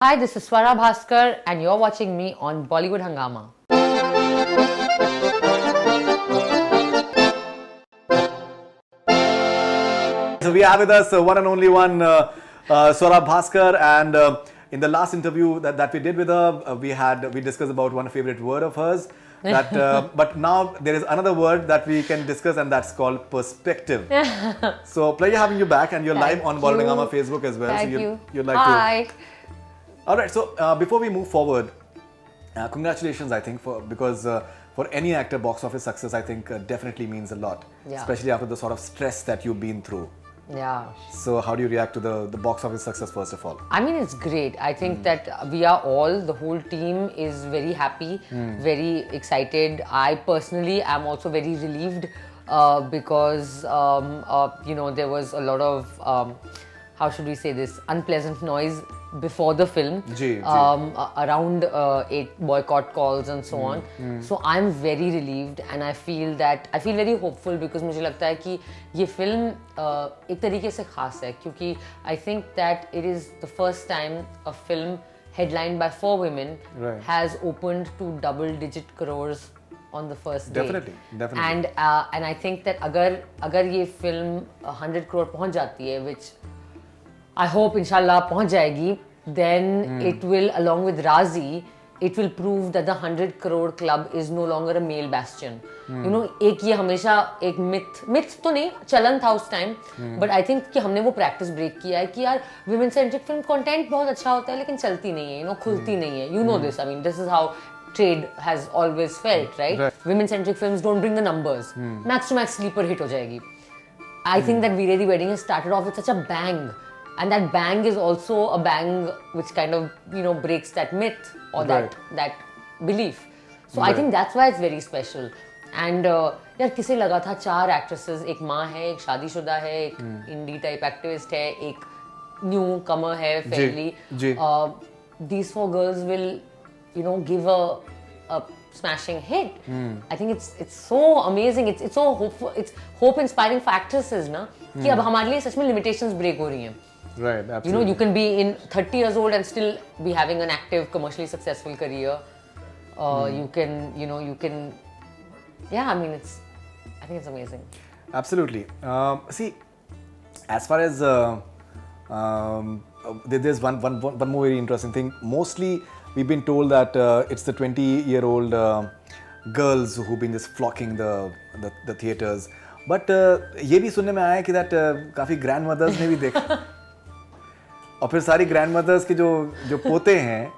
Hi, this is Swara Bhaskar, and you're watching me on Bollywood Hangama. So we have with us one and only one, Swara Bhaskar, and in the last interview that we did with her, we discussed about one favorite word of hers. But now there is another word that we can discuss, and that's called perspective. So pleasure having you back, and you're live on Bollywood Hangama Facebook as well. Thank so you. You'd like Hi. to. All right. So before we move forward, congratulations, I think, because for any actor, box office success, I think, definitely means a lot, especially after the sort of stress that you've been through. Yeah. So how do you react to the box office success first of all? I mean, it's great. I think that the whole team is very happy, very excited. I personally am also very relieved because, there was a lot of, how should we say this, unpleasant noise before the film around boycott calls and so on. So I'm very relieved and I feel very hopeful because मुझे लगता है कि ये film एक तरीके से खास है क्योंकि I think that it is the first time a film headlined by 4 women has opened to double-digit crores on the first day. Definitely. And I think that अगर ये फिल्म 100 crore पहुंच जाती है, which I hope inshallah पहुंच जाएगी, then it will, along with Razi, it will prove that the 100 crore club is no longer a male bastion. You know, एक ये हमेशा एक myth तो नहीं, चलन था उस time, but I think कि हमने वो practice break किया है कि यार women centric film content बहुत अच्छा होता है लेकिन चलती नहीं है, खुलती नहीं है. You know this, I mean, this is how trade has always felt, right? Women centric films don't bring the numbers. Max to max sleeper hit हो जाएगी. I think that Veere Di Wedding has started off with such a bang. And that bang is also a bang which kind of, breaks that myth or that belief. So I think that's why it's very special. And यार किसे लगा था 4 actresses, एक माँ है, एक शादीशुदा है, एक indie type activist है, एक newcomer है, fairly. These 4 girls will, give a smashing hit. I think it's so amazing. It's so hopeful. It's hope inspiring for actresses, ना कि अब हमारे लिए सच में limitations break हो रही हैं. Right, absolutely. You can be in 30 years old and still be having an active, commercially successful career. You can, I think it's amazing. Absolutely. See, as far as there's one more very interesting thing. Mostly, we've been told that it's the 20-year-old girls who've been just flocking the theaters. But ये भी सुनने में आया कि that काफी grandmothers ने भी देखा. और फिर सारी ग्रैंडमदर्स के जो पोते हैं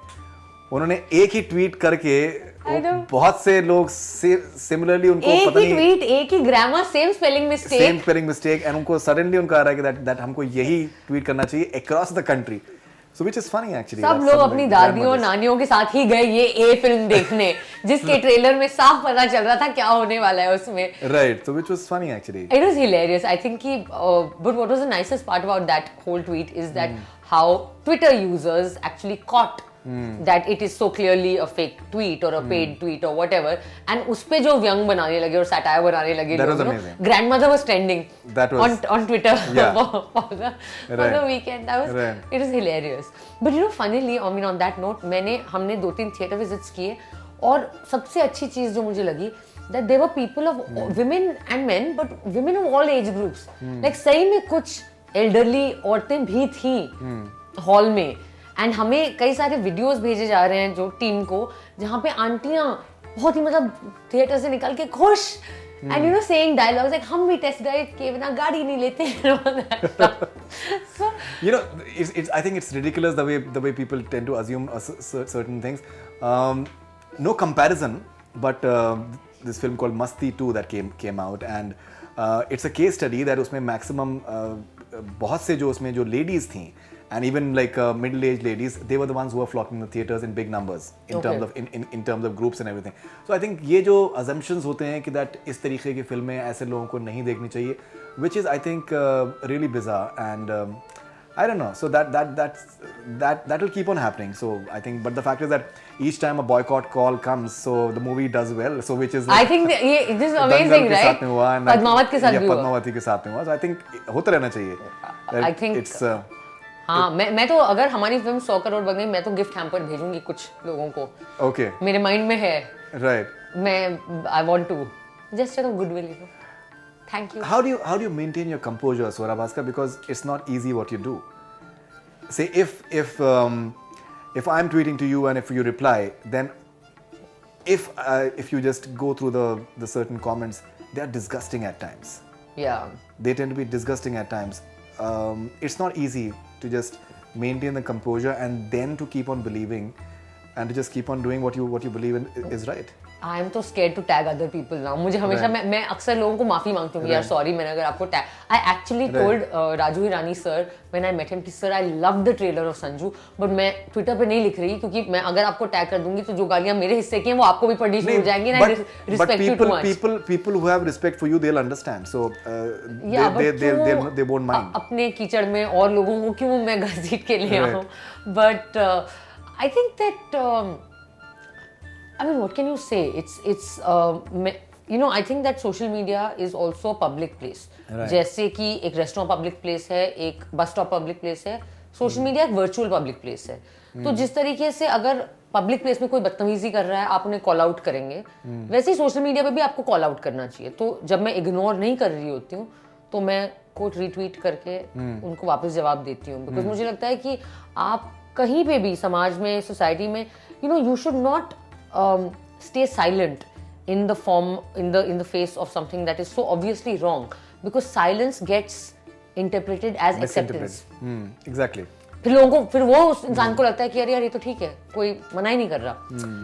उन्होंने एक ही ट्वीट करके बहुत से लोग सिमिलरली उनको पता नहीं ट्वीट एक ही grammar same spelling mistake and उनको सडनली उनका आ रहा है कि दैट हमको यही ट्वीट करना चाहिए across the country. So which is funny actually. सब लोग अपनी दादियों नानियों के साथ ही गए ये फिल्म देखने जिसके ट्रेलर में साफ पता चल रहा था क्या होने वाला है उसमें. Right. So which was funny actually. It was hilarious. I think but what was the nicest part about that whole tweet is that how Twitter users actually caught that it is so clearly a fake tweet or a paid tweet or whatever, and उसपे जो व्यंग बनाने लगे और satire बनाने लगे लोग, grandmother was trending on Twitter for the weekend. It was hilarious. But funnily, on that note, हमने 2-3 theater visits किए और सबसे अच्छी चीज जो मुझे लगी that there were people of women and men, but women of all age groups. Like सही में कुछ elderly औरतें भी थी हॉल में. एंड हमें कई सारे वीडियोस भेजे जा रहे हैं जो टीम को जहाँ पे आंटियाँ बहुत ही थिएटर से निकल के खुश एंड सेइंग डायलॉग्स लाइक हम भी टेस्ट ड्राइव के बिना गाड़ी नहीं लेते so it's I think it's ridiculous the way people tend to assume certain things. No comparison, but this film called Masti 2 that came out, and it's a case study that उसमें maximum बहुत से जो उसमें जो ladies थी, and even like middle-aged ladies, they were the ones who were flocking the theaters in big numbers in terms of groups and everything. So I think ये जो assumptions होते हैं कि that इस तरीके की फिल्में ऐसे लोगों को नहीं देखनी चाहिए, which is I think really bizarre, and I don't know. So that will keep on happening. So I think, but the fact is that each time a boycott call comes, so the movie does well. So which is like, I think this is amazing, right? Padmavat के साथ भी हुआ. Padmavati के साथ में हुआ. So I think होता रहना चाहिए. I think it's हाँ, मैं तो अगर हमारी फिल्म 100 करोड़ बन गई, मैं तो गिफ्ट हैम्पर भेजूंगी कुछ लोगों को. Okay. मेरे माइंड में है. Right. I want to just out of goodwill, you know. Thank you. How do you maintain your composure, Swara Bhaskar? Because it's not easy what you do. Say if I'm tweeting to you and if you reply, then if you just go through the certain comments, they are disgusting at times. Yeah. They tend to be disgusting at times. It's not easy to just maintain the composure and then to keep on believing and to just keep on doing what you believe in is right. I am so scared to tag other people now. मुझे हमेशा मैं अक्सर लोगों को माफी मांगती हूँ यार, सॉरी मैंने अगर आपको tag. I actually told Raju Hirani sir when I met him कि sir I love the trailer of Sanju, but मैं ट्विटर पे नहीं लिख रही क्योंकि मैं अगर आपको टैग कर दूंगी तो जो गालियाँ मेरे हिस्से की हैं वो आपको भी पढ़नी शुरू हो जाएंगी. And I respect you too much. People who have respect for you, they'll understand. So they won't mind. अपने कीचड़ में और लोगों को क्यों मैं घसीट के ले आऊँ? But I think that I mean, what can you say? It's you know, I think that social media is also a public place. Right. जैसे कि एक रेस्टोरेंट पब्लिक प्लेस है, एक बस स्टॉप पब्लिक प्लेस है, social media एक virtual public place है. तो जिस तरीके से अगर पब्लिक प्लेस में कोई बदतमीजी कर रहा है, आप उन्हें कॉल आउट करेंगे, वैसे ही सोशल मीडिया पे भी आपको कॉल आउट करना चाहिए. तो जब मैं इग्नोर नहीं कर रही होती हूँ तो मैं कोट रीट्वीट करके उनको वापस जवाब देती हूँ. बिकॉज मुझे लगता है कि आप कहीं पे भी समाज में, सोसाइटी में, you know, you should not stay silent in the face of something that is so obviously wrong, because silence gets interpreted as acceptance. Exactly. फिर लोगों को, फिर वो उस इंसान को लगता है कि अरे यार ये तो ठीक है, कोई मना ही नहीं कर रहा,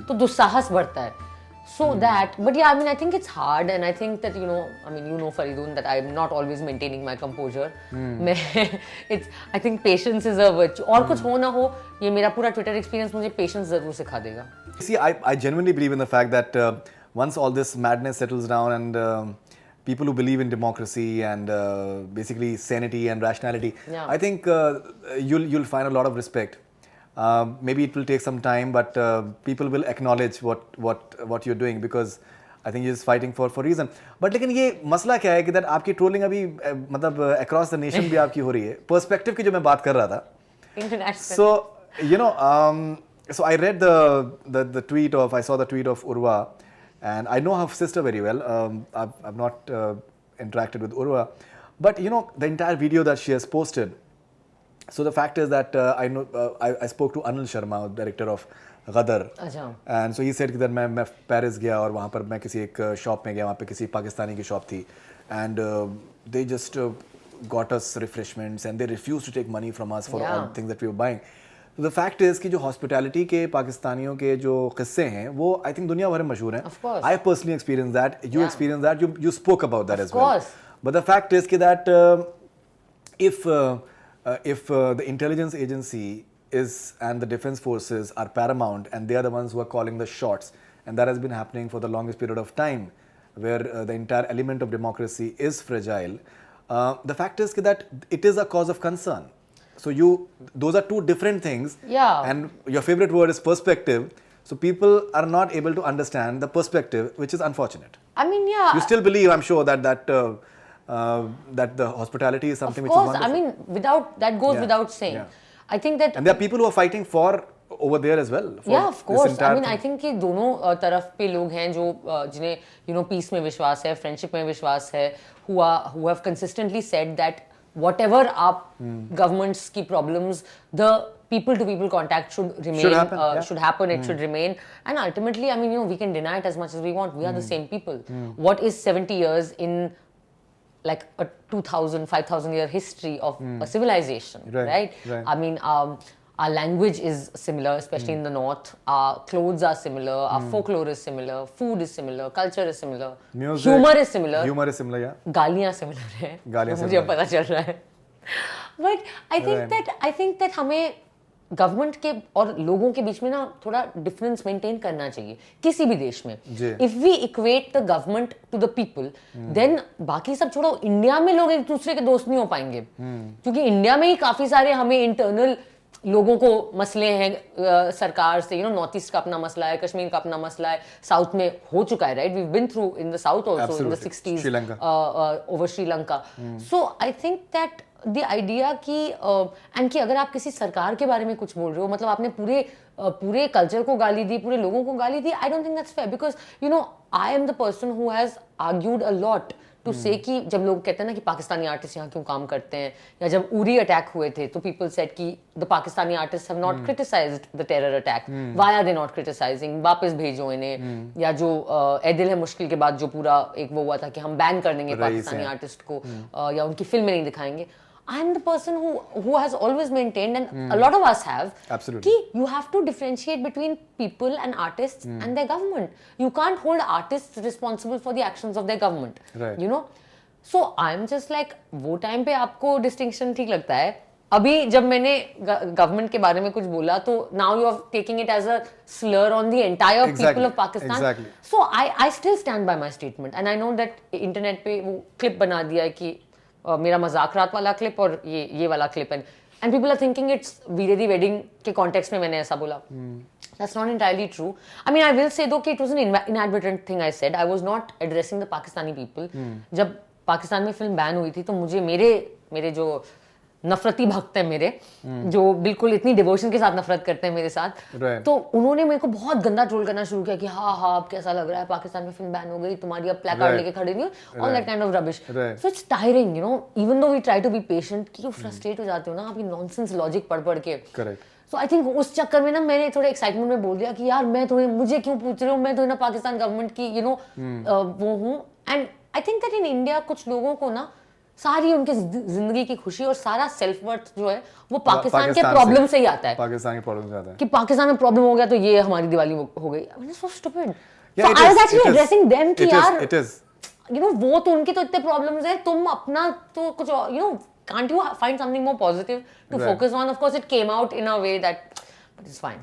तो दुस्साहस बढ़ता है. So that, but yeah, I mean, I think it's hard, and I think that, you know, I mean, you know, Faridun, that I'm not always maintaining my composure. I think patience is a virtue. और कुछ हो ना हो, ये मेरा पूरा Twitter experience मुझे patience जरूर सिखा देगा. See, I genuinely believe in the fact that once all this madness settles down and people who believe in democracy and basically sanity and rationality, I think you'll find a lot of respect. Maybe it will take some time, but people will acknowledge what you're doing, because I think you're just fighting for reason. But लेकिन ये मसला क्या है कि that आपकी trolling अभी मतलब across the nation भी आपकी हो रही है. Perspective की जो मैं बात कर रहा था. International. So you know, so I read the tweet of, I saw the tweet of Urva, and I know her sister very well. I've not interacted with Urva, but you know the entire video that she has posted. So the fact is that I know I spoke to Anil Sharma, director of Ghadar, and so he said that मैं Paris गया और वहाँ पर मैं किसी एक shop में गया, वहाँ पे किसी पाकिस्तानी की शॉप थी, and they just got us refreshments and they refused to take money from us for all things that we were buying. So the fact is कि जो hospitality के पाकिस्तानियों के जो किस्से हैं वो I think दुनिया भर में मशहूर हैं. Of course. I personally experienced that. You experienced that. You spoke about that as well. Of course. But the fact is that if the intelligence agency and the defense forces are paramount and they are the ones who are calling the shots, and that has been happening for the longest period of time, where the entire element of democracy is fragile, the fact is that it is a cause of concern. So those are two different things. Yeah. And your favorite word is perspective. So people are not able to understand the perspective, which is unfortunate. I mean, yeah. You still believe, I'm sure, that the hospitality is something which is wonderful. I mean, that goes without saying. Yeah. I think that, and there are people who are fighting for over there as well. Yeah, of course. I mean, I think कि दोनों तरफ पे लोग हैं जो जिन्हें, you know, peace में विश्वास है, friendship में विश्वास है, who have consistently said that whatever आप governments की problems, the people to people contact should remain, should happen, it should remain. And ultimately, I mean, you know, we can deny it as much as we want. We are the same people. What is 70 years in like a 2,000, 5,000 year history of a civilization, right? I mean, our language is similar, especially in the north. Our clothes are similar, our folklore is similar, food is similar, culture is similar, music, humor is similar. Humor is similar, yeah. गालियाँ similar हैं. गालियाँ मुझे अब पता चल रहा है. But I think that हमें गवर्नमेंट के और लोगों के बीच में ना थोड़ा डिफरेंस मेंटेन करना चाहिए किसी भी देश में. If we equate the government to the people, then बाकी सब छोड़ो, इंडिया में लोग एक दूसरे के दोस्त नहीं हो पाएंगे, क्योंकि इंडिया में ही काफी सारे हमें इंटरनल लोगों को मसले हैं सरकार से. यू नो, नॉर्थ ईस्ट का अपना मसला है, कश्मीर का अपना मसला है, साउथ में हो चुका है, right? We been through in the south also in the 60s over Sri Lanka. So I think that the idea कि एंड कि अगर आप किसी सरकार के बारे में कुछ बोल रहे हो, मतलब आपने पूरे कल्चर को गाली दी, पूरे लोगों को गाली दी, I don't think that's fair, because you know I am the person who has argued a lot to say कि जब लोग कहते हैं ना कि पाकिस्तानी आर्टिस्ट यहाँ क्यों काम करते हैं, या जब उरी अटैक हुए थे तो पीपल सेड कि the Pakistani artist have not criticised the terror attack, why are they not criticising, वापस भेजो इन्हें, या जो ए दिल है मुश्किल के बाद जो पूरा एक वो हुआ था कि हम बैन कर देंगे पाकिस्तानी आर्टिस्ट को या उनकी फिल्म नहीं दिखाएंगे. I am the person who has always maintained, and a lot of us have, absolutely, कि you have to differentiate between people and artists and their government. You can't hold artists responsible for the actions of their government. Right. You know? So I'm just like, वो time पे आपको distinction ठीक लगता है. अभी जब मैंने government के बारे में कुछ बोला तो now you are taking it as a slur on the entire people of Pakistan. Exactly. So I still stand by my statement, and I know that internet पे वो clip बना दिया है कि मेरा मजाक रात वाला क्लिप और ये वाला क्लिप है, and people are thinking it's Veere Di Wedding के कॉन्टेक्स्ट में मैंने ऐसा बोला. That's not entirely true. I mean I will say दो कि it was an inadvertent thing I said. I was not addressing the Pakistani people. जब पाकिस्तान में फिल्म बैन हुई थी तो मुझे मेरे जो नफरती भक्त हैं मेरे, जो बिल्कुल इतनी डिवोशन के साथ नफरत करते हैं मेरे साथ, तो उन्होंने मेरे को बहुत गंदा ट्रोल करना शुरू किया कि हाँ अब कैसा लग रहा है, पाकिस्तान में फिल्म बैन हो गई, तुम्हारी अब प्लेकार्ड लेके खड़े नहीं हो, all that kind of rubbish. So it's tiring, you know, even though we try to be patient, कि फ्रस्ट्रेट हो जाते हो ना आपकी नॉनसेंस लॉजिक पढ़ के. सो आई थिंक उस चक्कर में ना मैंने थोड़े एक्साइटमेंट में बोल दिया कि यार मुझे क्यों पूछ रहे हो, मैं तो ना पाकिस्तान गवर्नमेंट की यू नो वो हूँ. And I think that in India कुछ लोगों को ना सारी उनकी जिंदगी की खुशी और सारा सेल्फ वर्थ जो है वो पाकिस्तान के प्रॉब्लम से ही आता है. पाकिस्तान के प्रॉब्लम से आता है कि पाकिस्तान में प्रॉब्लम हो गया तो ये हमारी दिवाली हो गई. I mean, so stupid. So I was actually addressing them कि यार you know वो तो उनके तो इतने प्रॉब्लम्स है, तुम अपना तो कुछ you know can't you find something more positive to focus on? Of course it came out in a way that, but it's fine.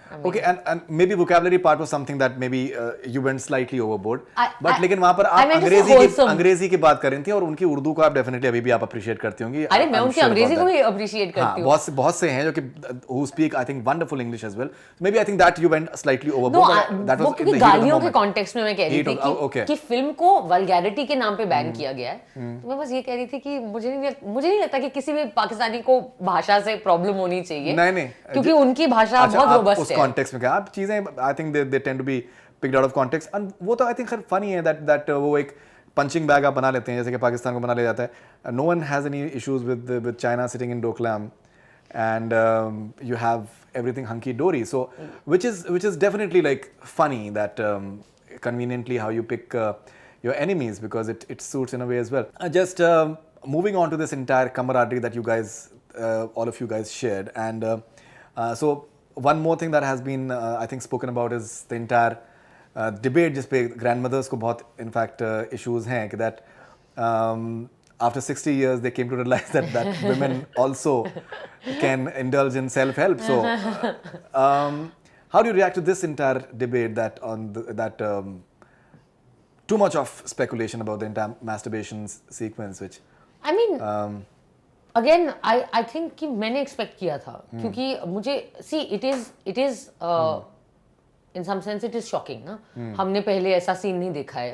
I mean, okay, and maybe vocabulary part was something that maybe you went slightly overboard. But लेकिन वहाँ पर आप अंग्रेजी की बात कर रही थी और उनकी उर्दू को आप डेफिनेटली अभी भी आप अप्रिशिएट करती होंगी. अरे मैं उनकी अंग्रेजी को भी अप्रिशिएट करती हूँ. बहुत से हैं जो कि who speak I think wonderful English as well. Maybe I think that you went slightly overboard. That was in the गालियों के कॉन्टेक्स्ट में मैं कह रही थी कि फिल्म को वल्गैरिटी के नाम पे बैन किया गया है. तो मैं बस ये कह रही थी कि मुझे नहीं लगता कि किसी भी पाकिस्तानी को भाषा से प्रॉब्लम होनी चाहिए. नहीं, क्योंकि उनकी भाषा बहुत रोबस्ट है. कॉन्टेक्स्ट में क्या आप चीजें I think they tend to be picked out of context. And वो तो आई थिंक खैर फनी है दैट वो एक पंचिंग बैग आप बना लेते हैं जैसे कि पाकिस्तान को बना लिया जाता है. No one has any issues with China sitting in Doklam and you have everything hunky dory. So which is definitely like funny that conveniently how you pick your enemies because it suits in a way as well. Just moving on to this entire camaraderie that you guys all of you guys shared, and so one more thing that has been I think spoken about is the entire debate जिस पे grandmothers को बहुत in fact issues हैं कि that after 60 years they came to realize that women also can indulge in self-help. So how do you react to this entire debate that that too much of speculation about the entire masturbation sequence which I mean again I think कि मैंने expect किया था क्योंकि मुझे see it is in some sense it is shocking ना. हमने पहले ऐसा सीन नहीं देखा है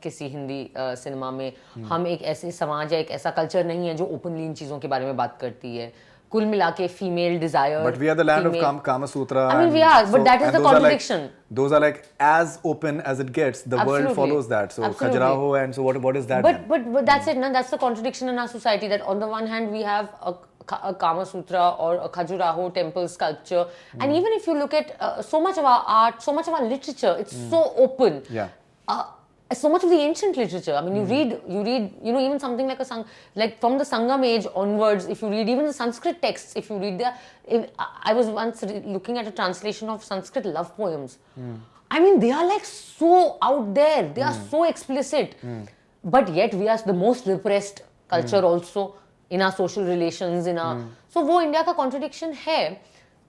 किसी हिंदी सिनेमा में. हम एक ऐसे समाज या एक ऐसा कल्चर नहीं है जो ओपनली इन चीजों के बारे में बात करती है. कुल मिला के female desire. But we are the land of Kama Sutra. I mean, we are, but that is the contradiction. Those are like as open as it gets. The world follows that. So Khajuraho, and so what is that? But that's it, no? That's the contradiction in our society. That on the one hand we have a Kama Sutra or a Khajuraho temple sculpture, and even if you look at so much of our art, so much of our literature, it's so open. Yeah. So much of the ancient literature. I mean, you read, you know, even something like from the Sangam age onwards. If you read even the Sanskrit texts, if you read I was once looking at a translation of Sanskrit love poems. I mean, they are like so out there. They are so explicit. But yet we are the most repressed culture also in our social relations. So वो India का contradiction है.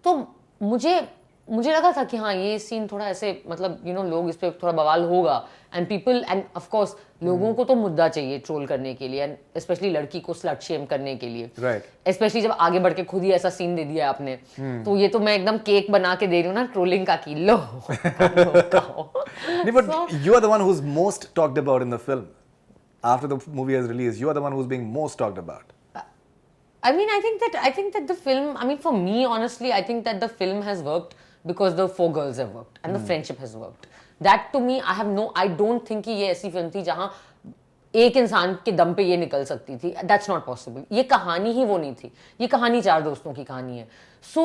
तो मुझे लगा था कि हाँ ये सीन थोड़ा ऐसे मतलब यू नो लोग इस पे थोड़ा बवाल होगा and people end of course लोगों को तो मुद्दा चाहिए ट्रोल करने के लिए एंड स्पेशली लड़की को स्लट शेम करने के लिए. स्पेशली जब आगे बढ़ के खुद ही ऐसा सीन दे दिया आपने. तो ये तो मैं एकदम केक बना के दे रही हूँ ना ट्रोलिंग का कि लो. But you are the one who's most talked about in the film. After the movie has released, you are the one who's being most talked about. I mean, I think that the film. I mean, for me, honestly, I think that the film has worked because the four girls have worked and the friendship has worked. That to me, I don't think कि ये ऐसी film थी जहाँ एक इंसान के दम पे ये निकल सकती थी. That's not possible. ये कहानी ही वो नहीं थी. ये कहानी चार दोस्तों की कहानी है. So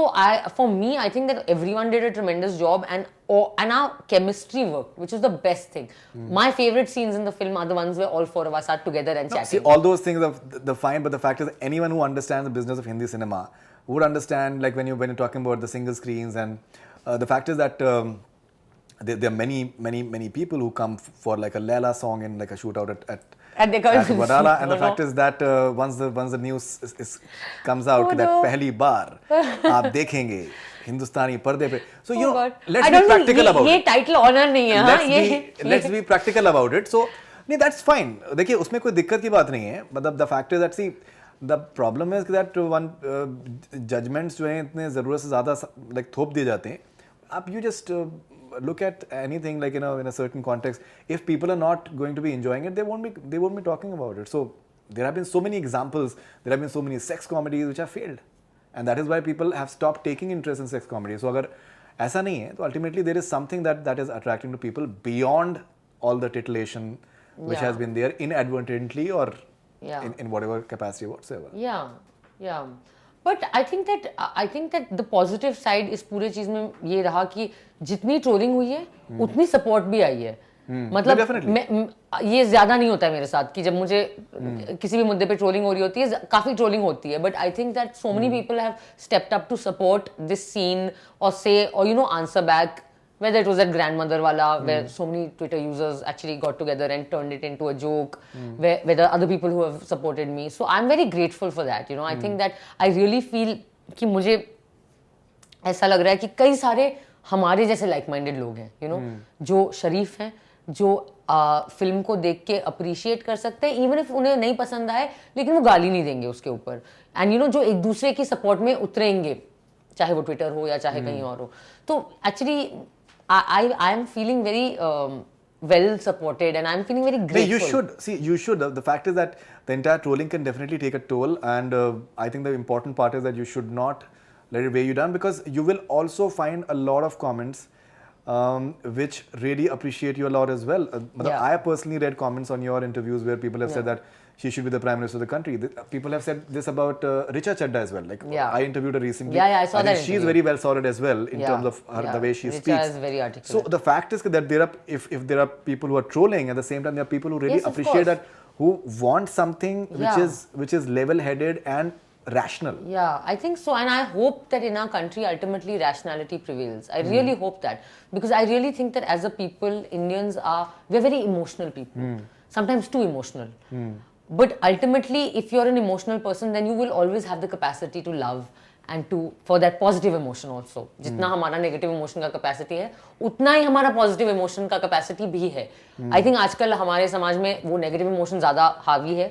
for me, I think that everyone did a tremendous job and our chemistry worked, which is the best thing. My favorite scenes in the film are the ones where all four of us are together and chatting. See, all those things are the fine, but the fact is, anyone who understands the business of Hindi cinema would understand, like when you're talking about the single screens, and the fact is that there are many people who come for like a Laila song in like a shootout And they go at Wadala, and the fact is that once the news comes out that पहली बार आप देखेंगे हिंदुस्तानी पर्दे पे, so you know, let's be practical about it. ये title honour नहीं है. Let's be practical about it. So नहीं, that's fine. देखिए उसमें कोई दिक्कत की बात नहीं है. मतलब the fact is that see, the problem is that one judgments जो हैं इतने ज़रूरत से ज़्यादा like थोप दिए जाते हैं. आप you just look at anything like in a certain context. If people are not going to be enjoying it, they won't be talking about it. So there have been so many examples. There have been so many sex comedies which have failed, and that is why people have stopped taking interest in sex comedies. So अगर ऐसा नहीं है, तो ultimately there is something that is attracting to people beyond all the titillation which has been there inadvertently or in whatever capacity whatsoever. Yeah. But I think that the positive side इस पूरे चीज में ये रहा कि जितनी trolling हुई है उतनी सपोर्ट भी आई है. मतलब ये ज्यादा नहीं होता है मेरे साथ कि जब मुझे किसी भी मुद्दे पे ट्रोलिंग हो रही होती है, काफी ट्रोलिंग होती है, but I think that so many people have stepped up to support this scene और से और you know answer back. Whether it was that grandmother wala, where so many Twitter users actually got together and turned it into a joke, where there are other people who have supported me. So I'm very grateful for that. You know, I think that I really feel कि मुझे ऐसा लग रहा है कि कई सारे हमारे जैसे लाइक-माइंडेड लोग हैं, you know, जो शरीफ हैं, जो फिल्म को देख के अप्रिशिएट कर सकते हैं, इवन इफ उन्हें नहीं पसंद आए, लेकिन वो गाली नहीं देंगे उसके ऊपर. एंड यू नो जो एक दूसरे की सपोर्ट में उतरेंगे, चाहे वो ट्विटर हो या चाहे कहीं और हो. तो actually I am feeling very well supported and I'm feeling very grateful. You should. The fact is that the entire trolling can definitely take a toll, and I think the important part is that you should not let it weigh you down, because you will also find a lot of comments which really appreciate you a lot as well. I personally read comments on your interviews where people have said that she should be the Prime Minister of the country. People have said this about Richa Chadda as well. Like I interviewed her recently. I saw that. She's very well sorted as well in terms of the way she speaks. Richa is very articulate. So the fact is that there are, if there are people who are trolling, at the same time there are people who really appreciate that, who want something which is level-headed and rational. Yeah, I think so, and I hope that in our country ultimately rationality prevails. I really hope that, because I really think that as a people, we're very emotional people. Sometimes too emotional. But ultimately, if you're an emotional person, then you will always have the capacity to love and for that positive emotion also. जितना हमारा negative emotion का capacity है, उतना ही हमारा positive emotion का capacity भी है. I think आजकल हमारे समाज में वो negative emotion ज़्यादा हावी है.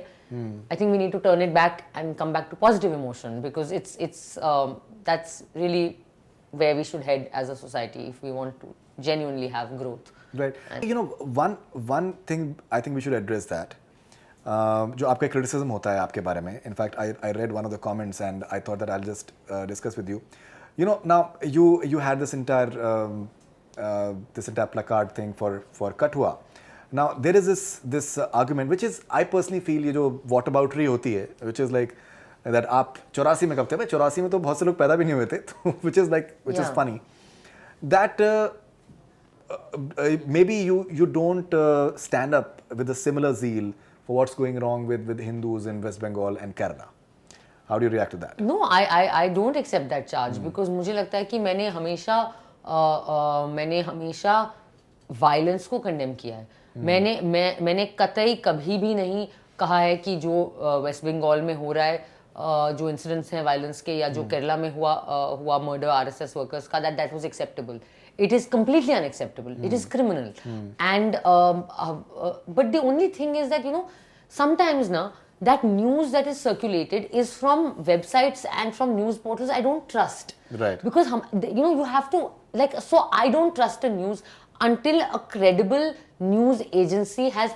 I think we need to turn it back and come back to positive emotion, because that's really where we should head as a society if we want to genuinely have growth. Right. You know, one thing I think we should address that. जो आपका criticism होता है आपके बारे में. In fact, I read one of the comments and I thought that I'll just discuss with you. You know, now you had this entire placard thing for Kathua. Now there is this argument which is, I personally feel, ये जो whataboutery होती है, which is like that आप 84 में कब थे? 84 में तो बहुत से लोग पैदा भी नहीं हुए थे, which is funny. That maybe you don't stand up with a similar zeal for what's going wrong with Hindus in West Bengal and Kerala. How do you react to that? No, I don't accept that charge, because मुझे लगता है कि मैंने हमेशा violence को condemn किया है. मैंने कतई कभी भी नहीं कहा है कि जो वेस्ट बंगाल में हो रहा है, जो इंसिडेंट्स हैं वायलेंस के, या जो केरला में हुआ मर्डर आरएसएस वर्कर्स का, that was acceptable. It is completely unacceptable. It is criminal. And but the only thing is that, you know, sometimes that news that is circulated is from websites and from news portals I don't trust. Right. Because you know, you have to, like, so I don't trust a news until a credible news agency has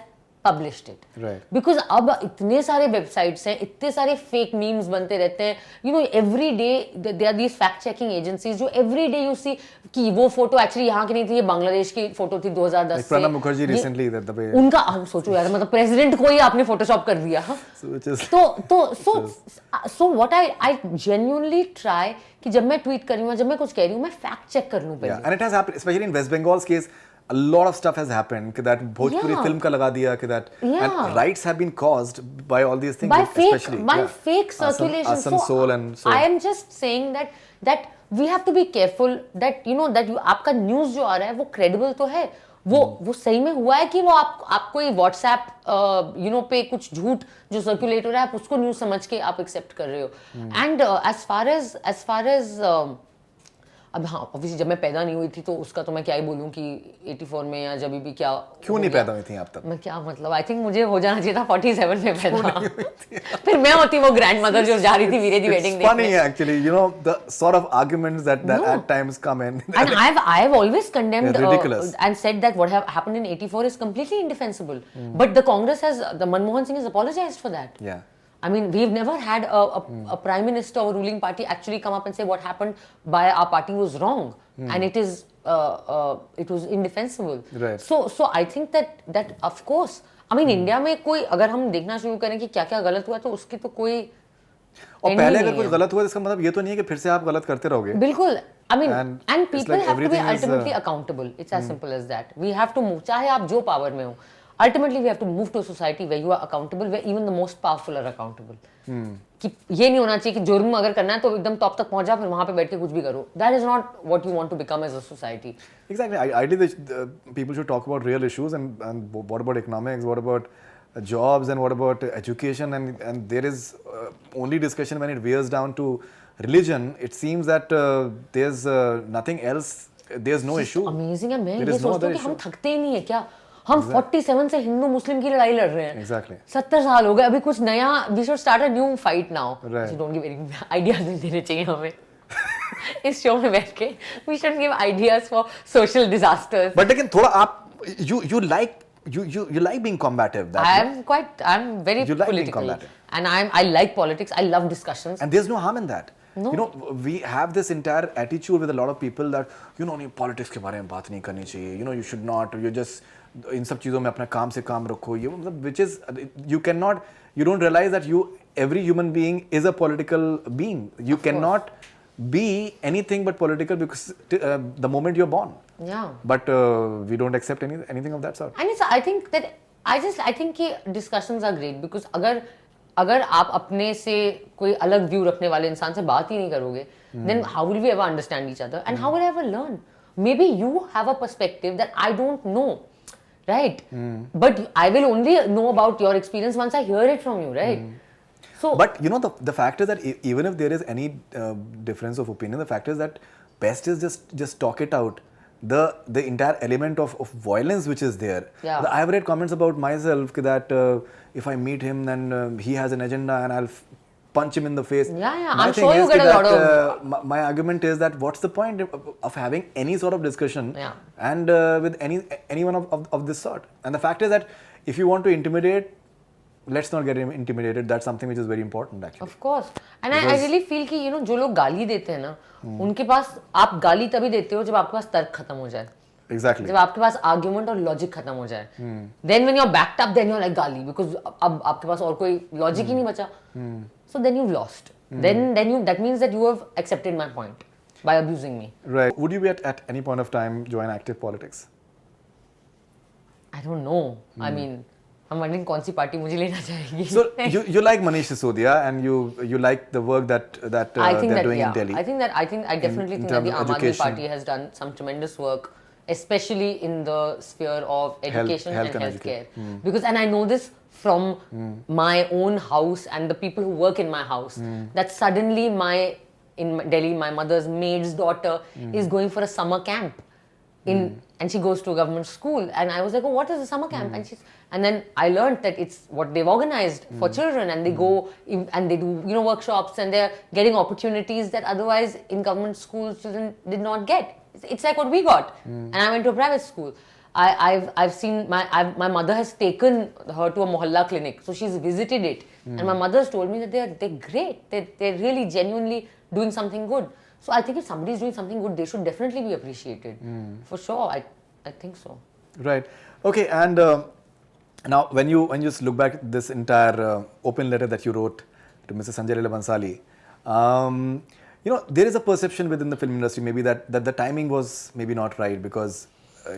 published it. Right. Because अब इतने सारे websites हैं, इतने सारे fake memes बनते रहते हैं. You know, every day there are these fact checking agencies जो every day you see कि वो photo actually यहाँ की नहीं थी, ये बांग्लादेश की photo थी 2010 से. Pranab Mukherjee recently that the way. उनका सोचो यार, मतलब president को ही आपने photoshop कर दिया. So which is. So what I genuinely try कि जब मैं tweet कर रही हूँ, जब मैं कुछ कह रही हूँ, मैं fact check कर लूँ पहले. Yeah, and it has happened, especially in West Bengal's case. A lot of stuff has happened. कि that Bhojpuri film का लगा दिया कि that and riots have been caused by all these things. By fake circulation. Asansol and so. I am just saying that we have to be careful that you know that आपका news जो आ रहा है वो credible तो है. वो सही में हुआ है कि वो आपको ये WhatsApp you know पे कुछ झूठ जो सर्कुलेट हो रहा है आप उसको न्यूज़ समझ के आप एक्सेप्ट कर रहे हो. एंड as far as अब हाँ ऑब्वियसली जब मैं पैदा नहीं हुई थी तो उसका तो मैं क्या ही बोलूँ कि 84 में या जब भी क्या क्यों नहीं पैदा हुई थी आप तब? मैं क्या मतलब आई थिंक मुझे हो जाना चाहिए था 47 में पैदा. फिर मैं होती वो ग्रैंडमदर जो जा रही थी वीरे दी वेडिंग देखने. Funny actually, you know the sort of arguments that at times come in. And I have always condemned ridiculous. And said that what have happened in 84 is completely indefensible. But the Congress the Manmohan Singh has apologized for that. Yeah. I mean, we've never had a prime minister or a ruling party actually come up and say what happened by our party was wrong, and it was indefensible. Right. So I think that of course, I mean, India में कोई अगर हम देखना शुरू करें कि क्या-क्या गलत हुआ तो उसकी तो कोई और पहले अगर कुछ गलत हुआ तो इसका मतलब ये तो नहीं है कि फिर से आप गलत करते रहोगे. बिल्कुल. I mean, and people like have to be everything ultimately accountable. It's as simple as that. We have to move. चाहे आप जो power में हो. Ultimately, we have to move to a society where you are accountable, where even the most powerful are accountable. कि ये नहीं होना चाहिए कि जुर्म अगर करना है तो एकदम टॉप तक पहुंच जा फिर वहां पे बैठ के कुछ भी करो. That is not what you want to become as a society. Exactly. Ideally, people should talk about real issues and what about economics, what about jobs, and what about education, and there is only discussion when it veers down to religion. It seems that there's nothing else. There's no issue. Amazing है. मैं ये सोचता हूँ कि हम थकते ही नहीं है क्या? हम 47 से हिंदू मुस्लिम की लड़ाई लड़ रहे हैं. Exactly. 70 साल हो गए अभी कुछ नया. We should start a new fight now. Right. So don't give any ideas नहीं देने चाहिए हमें. इस शो में बैठ के we should give ideas for social disasters. But लेकिन थोड़ा आप you like being combative. I'm very you like being political. combative. And I like politics. I love discussions. And there's no harm in that. No. You know, we have this entire attitude with a lot of people that you know नहीं politics के बारे में बात नहीं करनी चाहिए. You know, you should not. You just इन सब चीज़ों में अपना काम से काम रखो. ये मतलब which is you don't realize that every human being is a political being. You cannot be anything but political because the moment you're born. Yeah. But we don't accept anything of that sort. And I think that I think कि discussions are great because अगर आप अपने से कोई अलग view रखने वाले इंसान से बात ही नहीं करोगे, then how will we ever understand each other and how will I ever learn? Maybe you have a perspective that I don't know, right? But I will only know about your experience once I hear it from you, right? So, but you know the fact is that even if there is any difference of opinion, the fact is that best is just talk it out. The entire element of violence which is there. Yeah. I have read comments about myself that if I meet him then he has an agenda and I'll punch him in the face. Yeah. I'm sure you get a lot of. My argument is that what's the point of having any sort of discussion and with anyone of this sort? And the fact is that if you want to intimidate, let's not get intimidated. That's something which is very important actually. Of course. And I really feel कि you know जो लोग गाली देते हैं ना उनके पास आप गाली तभी देते हो जब आपके पास तर्क खत्म हो जाए. Exactly. जब आपके पास आर्ग्यूमेंट और लॉजिक खत्म हो जाए. Then when you're backed up, then you're like गाली because अब आपके पास और कोई लॉजिक ही नहीं बचा. So then you've lost. Then that means that you have accepted my point by abusing me. Right. Would you be at any point of time join active politics? I don't know. I mean. I'm wondering कौन सी party मुझे लेना चाहेगी. So you like Manish Sisodia and you like the work that they're doing in Delhi. I definitely think that the Aam Aadmi Party has done some tremendous work, especially in the sphere of education and healthcare. Because and I know this from my own house and the people who work in my house that suddenly in Delhi my mother's maid's daughter is going for a summer camp. And she goes to a government school and I was like, oh, what is a summer camp? And then I learned that it's what they've organized for children and they go and they do workshops and they're getting opportunities that otherwise in government schools children did not get. It's like what we got. And I went to a private school. I've seen my mother has taken her to a mohalla clinic, so she's visited it, and my mother's told me that they're great. They're really genuinely doing something good. So I think if somebody's doing something good, they should definitely be appreciated. For sure, I think so. Right. Okay. And now, when you just look back at this entire open letter that you wrote to Mr. Sanjay Leela Bhansali, there is a perception within the film industry maybe that the timing was maybe not right because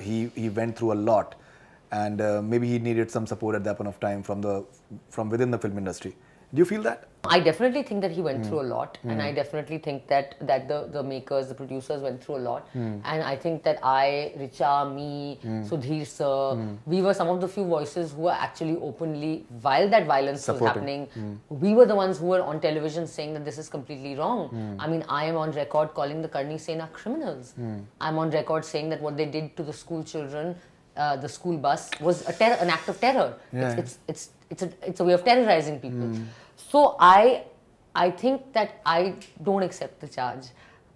he went through a lot, and maybe he needed some support at that point of time from within the film industry. Do you feel that? I definitely think that he went through a lot, and I definitely think that the makers, the producers went through a lot, and I think that Richa, me, Sudhir sir, we were some of the few voices who were actually openly, while that violence was happening, we were the ones who were on television saying that this is completely wrong. I mean, I am on record calling the Karni Sena criminals. I'm on record saying that what they did to the school children, the school bus, was an act of terror. Yeah. It's a way of terrorizing people. So I think that I don't accept the charge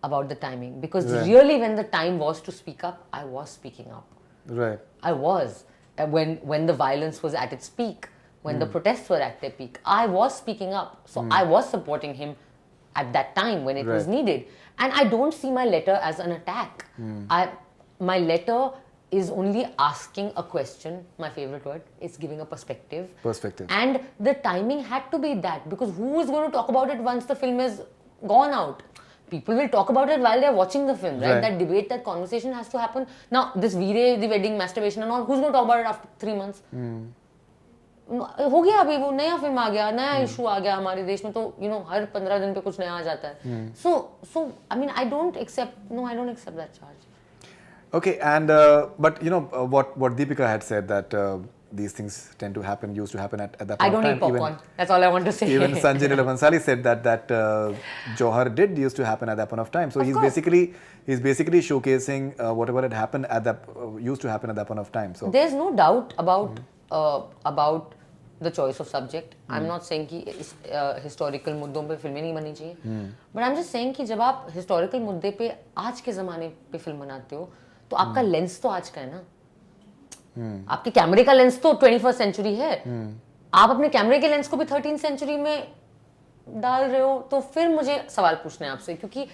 about the timing, because really when the time was to speak up, I was speaking up. Right. I was. When the violence was at its peak, when the protests were at their peak, I was speaking up. So I was supporting him at that time when it was needed. And I don't see my letter as an attack. My letter is only asking a question. My favorite word is giving a perspective. And the timing had to be that, because who is going to talk about it once the film is gone out? People will talk about it while they're watching the film, right? That debate, that conversation has to happen. Now, this Veere, the wedding, masturbation and all, who's going to talk about it after 3 months? हो गया अभी, वो नया film आ गया, नया issue आ गया हमारे देश में, तो हर 15 दिन पे कुछ नया आ जाता है. So I mean, I don't accept that charge. Okay, and but what Deepika had said, that these things used to happen at that point of time. I don't eat popcorn. That's all I want to say. Even Sanjay Leela Bhansali said that Jauhar used to happen at that point of time. So he's basically showcasing whatever had happened used to happen at that point of time. So there's no doubt about the choice of subject. I'm not saying कि historical मुद्दों पे फिल्में नहीं बननी चाहिए. But I'm just saying कि जब आप historical मुद्दे पे आज के ज़माने पे फिल्म बनाते हो, तो आपका लेंस तो आज का है ना. आपके कैमरे का लेंस तो 21st सेंचुरी है. आप अपने कैमरे के लेंस को भी 13th सेंचुरी में डाल रहे हो, तो फिर मुझे सवाल पूछने हैं आपसे, क्योंकि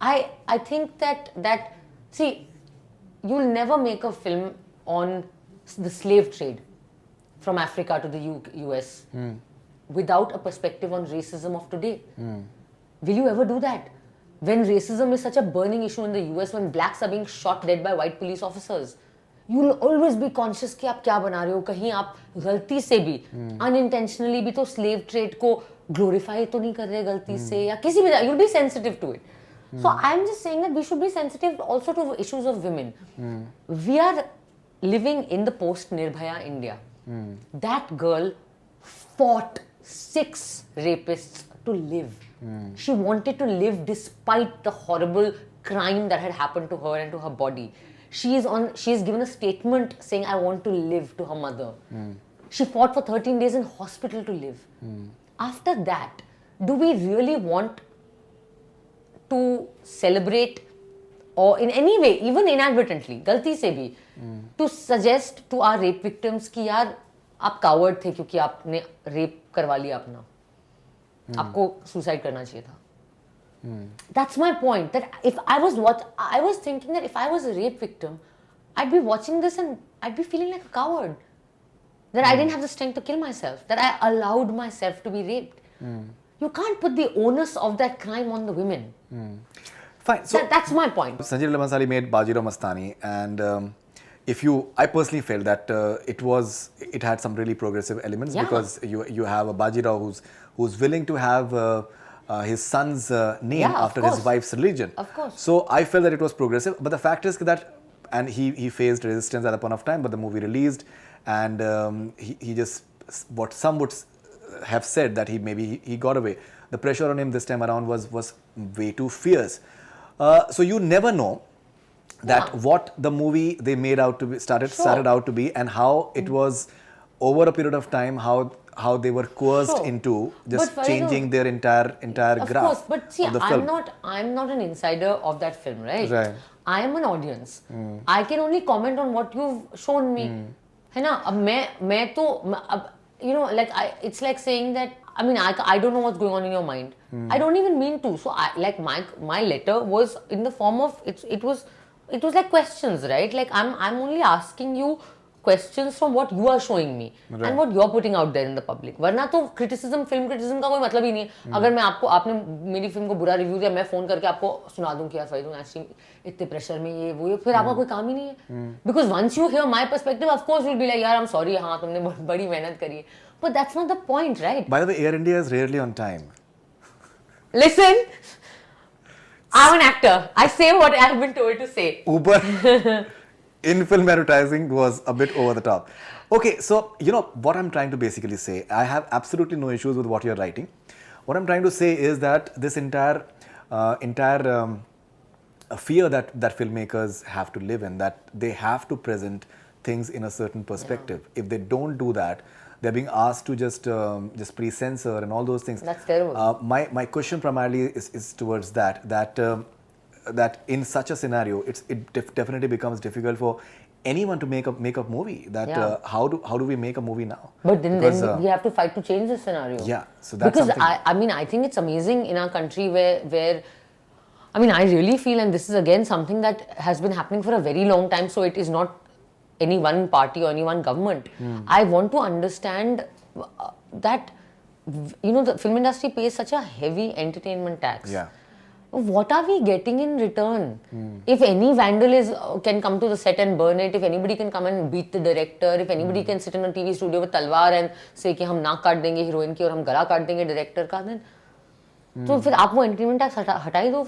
I think that see, you'll never make a film on the slave trade from Africa to the US without a perspective on racism of today. Will you ever do that? When racism is such a burning issue in the US, when blacks are being shot dead by white police officers, you will always be conscious कि आप क्या बना रहे हो. कहीं आप गलती से भी unintentionally भी तो slave trade को glorify तो नहीं कर रहे गलती से, या किसी भी, you'll be sensitive to it. So I'm just saying that we should be sensitive also to issues of women. We are living in the post-Nirbhaya India. That girl fought 6 rapists to live. She wanted to live despite the horrible crime that had happened to her and to her body. She is given a statement saying, I want to live, to her mother. She fought for 13 days in hospital to live. After that, do we really want to celebrate, or in any way, even inadvertently, गलती से भी, to suggest to our rape victims कि यार आप coward थे क्योंकि आपने rape करवा लिया अपना, आपको suicide करना चाहिए था. That's my point. That if I was thinking that if I was a rape victim, I'd be watching this and I'd be feeling like a coward. That I didn't have the strength to kill myself. That I allowed myself to be raped. You can't put the onus of that crime on the women. Fine. So that's my point. Sanjay Leela Bhansali made Bajirao Mastani, and I personally felt that it had some really progressive elements, because you have a Bajirao who's willing to have his son's name after his wife's religion. Of course. So I felt that it was progressive, but the fact is that, and he faced resistance at that point of time, but the movie released, and he just, what some would have said, that he got away. The pressure on him this time around was way too fierce. So you never know that what the movie they made out to be started out to be, and how it was over a period of time, how they were coerced into just changing their entire graph. Of course, but see, of the film. I'm not an insider of that film, right? I am an audience. I can only comment on what you've shown me. है ना? अब मैं तो अब you know, like it's like saying that I mean I don't know what's going on in your mind. I don't even mean to. So I like my letter was in the form of it was like questions, right? Like I'm only asking you questions from what you are showing me and what you're putting out there in the public. वरना तो criticism, film criticism का कोई मतलब ही नहीं है. अगर मैं आपने मेरी फिल्म को बुरा रिव्यू दिया, मैं फोन करके आपको सुना दूं कि यार फरीदुन एक्चुअली इतने प्रेशर में ये वो फिर आपका कोई काम ही नहीं है. Because once you hear my perspective, of course you'll be like, यार I'm sorry, हाँ तुमने बड़ी मेहनत करी है. But that's not the point, right? By the way, Air India is rarely on time. Listen, I'm an actor. I say what I've been told to say. Uber in film advertising was a bit over the top. Okay, so you know what I'm trying to basically say. I have absolutely no issues with what you're writing. What I'm trying to say is that this entire fear that filmmakers have to live in, that they have to present things in a certain perspective. Yeah. If they don't do that, they're being asked to just pre-censor and all those things. That's terrible. My question primarily is towards that in such a scenario, it definitely becomes difficult for anyone to make a movie. That how do we make a movie now? But then we have to fight to change the scenario. Yeah, so that's because something. I think it's amazing in our country where I mean I really feel, and this is again something that has been happening for a very long time. So it is not any one party or any one government. I want to understand that you know the film industry pays such a heavy entertainment tax. Yeah. What are we getting in return? If any vandal can come to the set and burn it, if anybody can come and beat the director, if anybody can sit in a TV studio with talwar and say कि हम नाक काट देंगे heroine की और हम गला काट देंगे डायरेक्टर का, then तो फिर आप वो एंटरटेनमेंट टैक्स हटा ही दो,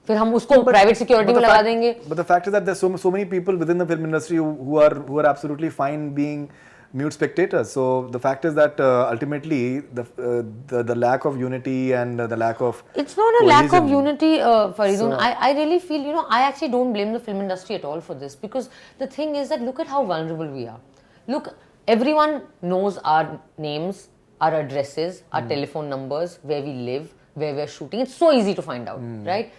फिर हम उसको प्राइवेट सिक्योरिटी में लगा देंगे. But the fact is that there's so many people within the film industry who are absolutely fine being mute spectators. So the fact is that ultimately the lack of unity and the lack of it's not a lack of unity, Faridun. I really feel, you know, I actually don't blame the film industry at all for this, because the thing is that look at how vulnerable we are. Look, everyone knows our names, our addresses, our telephone numbers, where we live, where we're shooting. It's so easy to find out, right?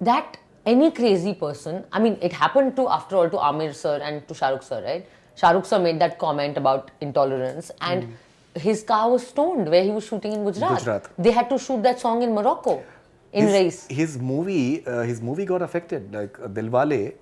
That any crazy person, I mean, it happened to, after all, to Amir sir and to Shah Rukh sir, right? Shah Rukh sir made that comment about intolerance, and his car was stoned where he was shooting in Gujarat. They had to shoot that song in Morocco, in Rais. His movie got affected. Like Dilwale,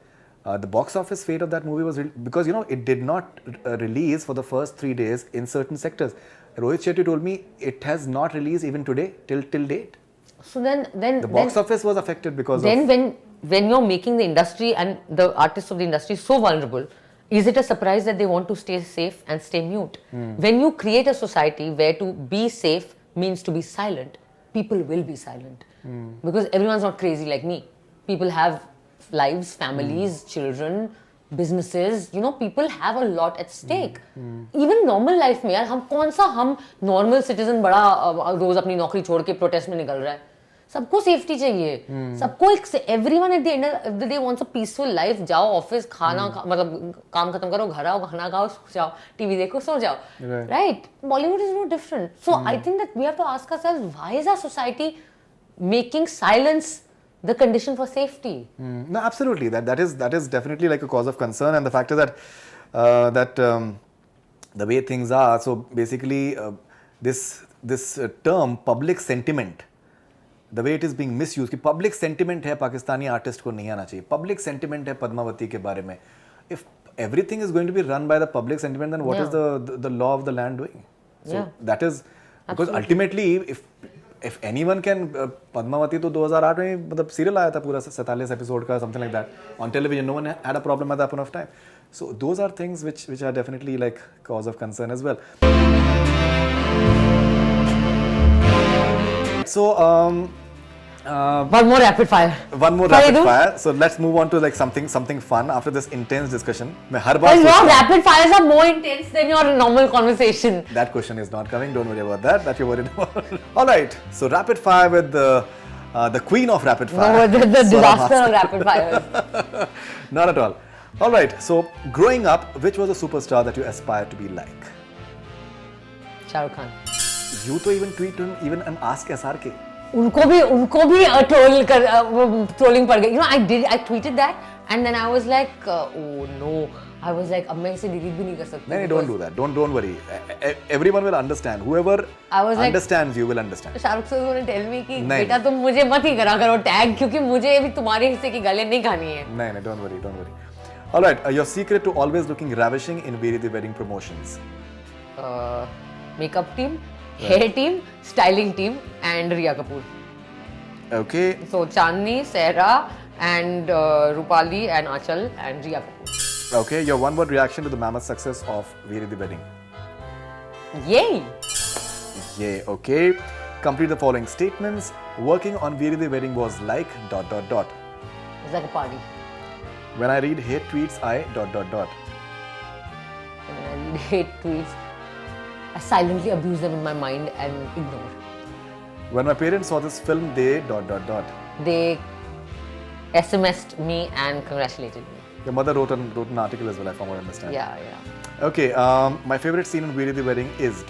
the box office fate of that movie was because you know it did not release for the first 3 days in certain sectors. Rohit Shetty told me it has not released even today till date. So then the box office was affected because then when you're making the industry and the artists of the industry so vulnerable, is it a surprise that they want to stay safe and stay mute? When you create a society where to be safe means to be silent, people will be silent. Because everyone's not crazy like me. People have lives, families, children, businesses. You know, people have a lot at stake. Even normal life में यार हम normal citizen बड़ा रोज अपनी नौकरी छोड़ के protest में निकल रहा है. सबको सेफ्टी चाहिए. सबको everyone at the end of the day wants a peaceful life. जाओ ऑफिस, खाना मतलब काम खत्म करो, घर आओ, खाना खाओ, सो जाओ, टीवी देखो, सो जाओ. Right? Bollywood is no different. So I think that we have to ask ourselves, why is our society making silence the condition for safety? No, absolutely. That is definitely like a cause of concern, and the fact is that the way things are. So basically, this term public sentiment, the way it is being misused, कि public sentiment है Pakistani artist को नहीं आना चाहिए, public sentiment है पद्मावती के बारे में. If everything is going to be run by the public sentiment, then what is the law of the land doing? So that is because ultimately if anyone can, Padmavati to 2008 में मतलब serial आया था पूरा 47 episode का, something like that on television. No one had a problem at that point of time. So those are things which are definitely like cause of concern as well. So one more rapid fire. One more rapid fire. So let's move on to like something fun after this intense discussion. मैं हर बार your rapid fires are more intense than your normal conversation. That question is not coming. Don't worry about that. That you're worried about. All right. So rapid fire with the queen of rapid fire. No, the disaster of rapid fires. Not at all. All right. So growing up, which was a superstar that you aspired to be like? Shah Rukh Khan. You to even tweet him even and ask SRK. उनको भी troll कर trolling पड़ गई. I tweeted that and then I was like oh no. I was like अब मैं इसे delete भी नहीं कर सकती. नहीं, don't do that. Don't worry. Everyone will understand. Whoever understands you will understand. Shahrukh sir ने tell me कि बेटा तुम मुझे मत ही करा करो टैग क्योंकि मुझे भी तुम्हारे हिस्से की गालियां नहीं खानी है. नहीं, don't worry. All right, your secret to always looking ravishing in Veer the Wedding promotions. Makeup team, hair team, styling team and Riya Kapoor. Okay. So Chandni, Sarah and Rupali and Achal and Riya Kapoor. Okay, your one-word reaction to the mammoth success of Veer the Wedding. Yay! Yay, okay. Complete the following statements. Working on Veer the Wedding was like ... It's like a party. When I read hate tweets, I ... When I read hate tweets, I silently abuse them in my mind and ignore. When my parents saw this film, they ... They SMS'd me and congratulated me. Your mother wrote an article as well, from what I understand. Yeah. Okay, my favorite scene in Veer the Wedding is ...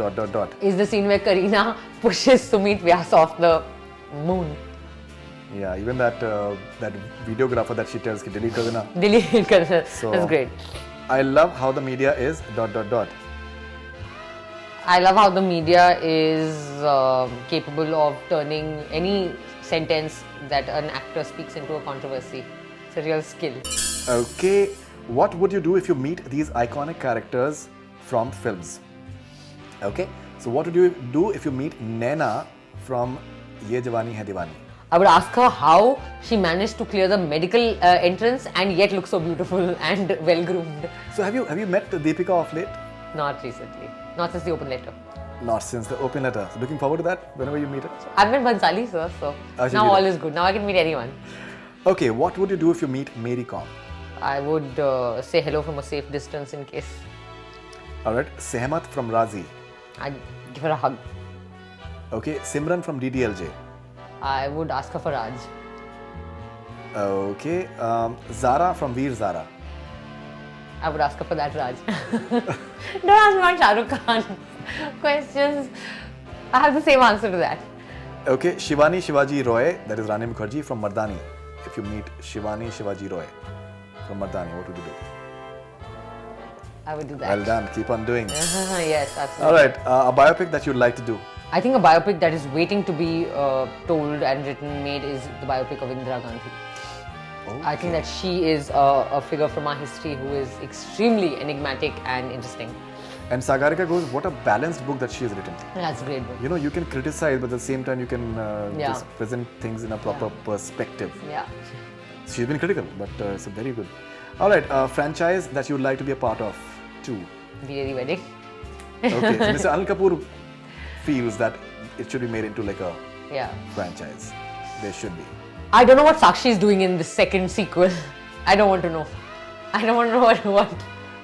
Is the scene where Kareena pushes Sumit Vyas off the moon. Yeah, even that videographer that she tells ki delete kar dena. Delete kar dena. So, that's great. I love how the media is ... I love how the media is capable of turning any sentence that an actor speaks into a controversy. It's a real skill. Okay, what would you do if you meet these iconic characters from films? Okay, so what would you do if you meet Naina from Ye Jawani Hai Diwani? I would ask her how she managed to clear the medical entrance and yet look so beautiful and well groomed. So have you met Deepika of late? Not recently. Not since the open letter. Not since the open letter. So looking forward to that whenever you meet her? I've met Bansali, sir, so now all is good. Now I can meet anyone. Okay, what would you do if you meet Mary Kom? I would say hello from a safe distance in case. Alright, Sehmat from Razi. I'd give her a hug. Okay, Simran from DDLJ. I would ask her for Raj. Okay, Zara from Veer Zara. I would ask her for that Raj. Don't ask me about Shah Rukh Khan questions. I have the same answer to that. Okay, Shivani Shivaji Roy, that is Rani Mukherjee from Mardani. If you meet Shivani Shivaji Roy from Mardani, what would you do? I would do that. Well done, keep on doing. Yes, absolutely. Alright, a biopic that you'd like to do? I think a biopic that is waiting to be told and written, made is the biopic of Indira Gandhi. Okay. I think that she is a figure from our history who is extremely enigmatic and interesting. And Sagarika goes, what a balanced book that she has written. That's a great book. You know, you can criticize, but at the same time, you can just Yeah. present things in a proper perspective. Yeah. She's been critical, but it's a very good. Alright, franchise that you'd like to be a part of too. Veer the Wedding. Okay, so Mr. Anil Kapoor feels that it should be made into like a Yeah. franchise. There should be. I don't know what Sakshi is doing in the second sequel. I don't want to know. I don't want to know what.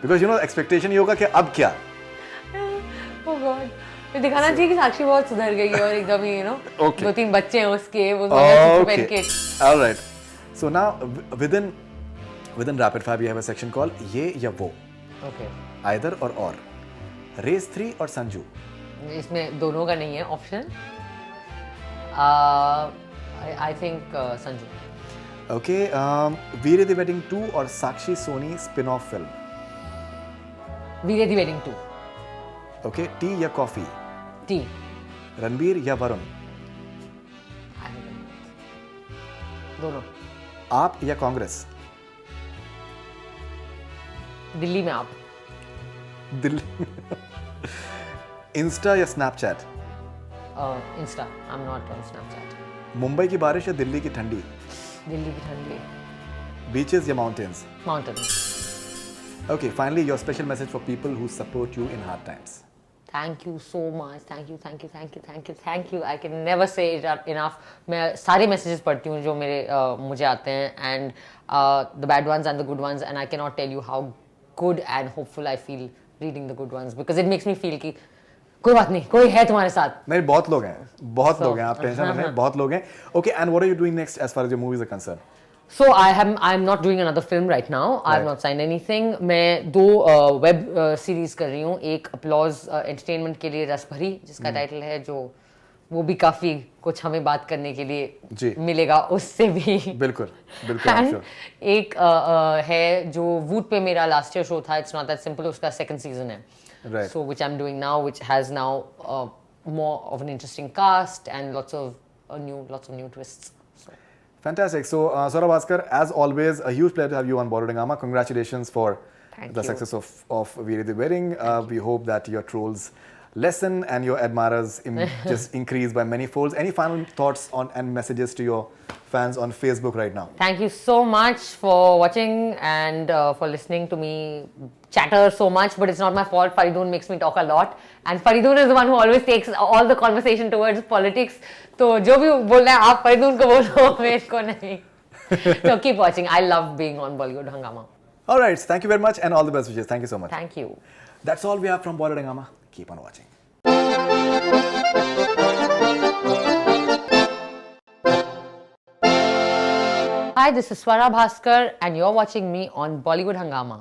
Because you know, expectation ये होगा कि अब क्या? Oh God. ये दिखाना चाहिए कि साक्षी बहुत सुधर गई है और एकदम ही Okay. 2-3 बच्चे हैं उसके वो चित्र पहन के. Alright. So now within rapid fire we have a section called ये या वो. Okay. Either or. Race 3 और संजू. इसमें दोनों का नहीं है option. I think Sanju. Okay. Veer the Wedding 2 और Sakshi Soni spin-off film. Veer the Wedding 2. Okay. Tea या coffee. Tea. रणबीर या वरुण. I don't know. दोनों. आप या कांग्रेस. दिल्ली में आप. दिल्ली. इंस्टा या Snapchat. Insta. I'm not on Snapchat. Mumbai की बारिश या दिल्ली की ठंडी. दिल्ली की ठंडी. Beaches या mountains. Mountains. Okay, finally your special message for people who support you in hard times. Thank you so much. Thank you. I can never say it enough. मैं सारे messages पढ़ती हूँ जो मुझे आते हैं and the bad ones and the good ones, and I cannot tell you how good and hopeful I feel reading the good ones because it makes me feel कि कोई बात नहीं, कोई है तुम्हारे साथ. नहीं, बहुत लोग हैं, आप टेंशन मत लें, बहुत लोग हैं. Okay, and what are you doing next as far as your movies are concerned? So I'm not doing another film right now. I've not signed anything. मैं 2 web series कर रही हूँ. एक Applause Entertainment के लिए रस भरी जिसका टाइटल है जो जी। भी काफी कुछ हमें बात करने के जी। लिए मिलेगा उससे भी। बिल्कुल बिल्कुल I'm And sure. एक है जो वूट पे मेरा लास्ट ईयर शो था, इट्स नॉट दैट सिंपल, उसका सेकंड सीजन है, Right. So which I am doing now, which has now more of an interesting cast and lots of new twists. So Fantastic. So, Saurabh Bhaskar, as always, a huge pleasure to have you on Bollywood Hungama. Congratulations for Thank the you. success of Veer the Wedding. We hope that your trolls lessen and your admirers just increase by many folds. Any final thoughts on and messages to your fans on Facebook right now? thank you so much for watching and for listening to me chatter so much, but it's not my fault. Faridoon makes me talk a lot, and Faridoon is the one who always takes all the conversation towards politics. तो जो भी बोलना है आप फरीदून को बोलो, मेरे को नहीं. So keep watching. I love being on Bollywood Hungama. All right. Thank you very much and all the best wishes. Thank you so much. Thank you. That's all we have from Bollywood Hungama. Keep on watching. Hi, this is Swara Bhaskar, and you're watching me on Bollywood Hungama.